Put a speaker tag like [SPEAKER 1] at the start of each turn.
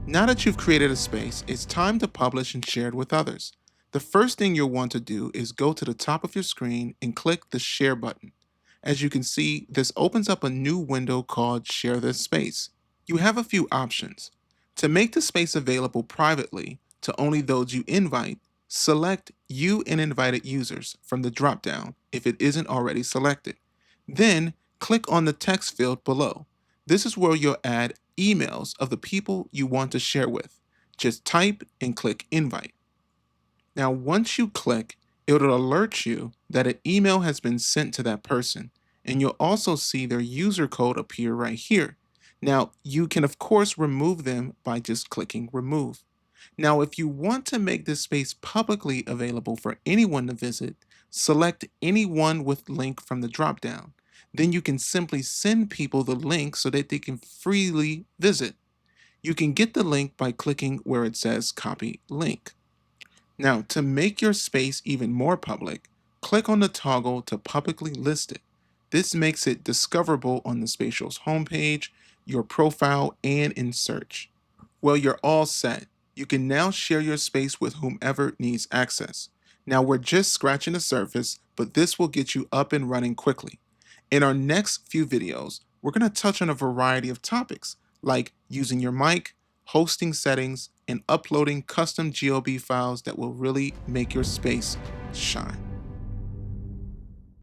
[SPEAKER 1] Now that you've created a space, it's time to publish and share it with others. The first thing you'll want to do is go to the top of your screen and click the Share button. As you can see, this opens up a new window called Share This Space. You have a few options. To make the space available privately to only those you invite, select You and Invited Users from the dropdown if it isn't already selected. Then click on the text field below. This is where you'll add emails of the people you want to share with. Just type and click Invite. Now, once you click, it'll alert you that an email has been sent to that person, and you'll also see their user code appear right here. Now, you can, of course, remove them by just clicking Remove. Now, if you want to make this space publicly available for anyone to visit, select anyone with link from the dropdown. Then you can simply send people the link so that they can freely visit. You can get the link by clicking where it says Copy Link. Now, to make your space even more public, click on the toggle to publicly list it. This makes it discoverable on the Spatial's homepage, your profile, and in search. Well, you're all set. You can now share your space with whomever needs access. Now, we're just scratching the surface, but this will get you up and running quickly. In our next few videos, we're going to touch on a variety of topics like using your mic, hosting settings, and uploading custom GLB files that will really make your space shine.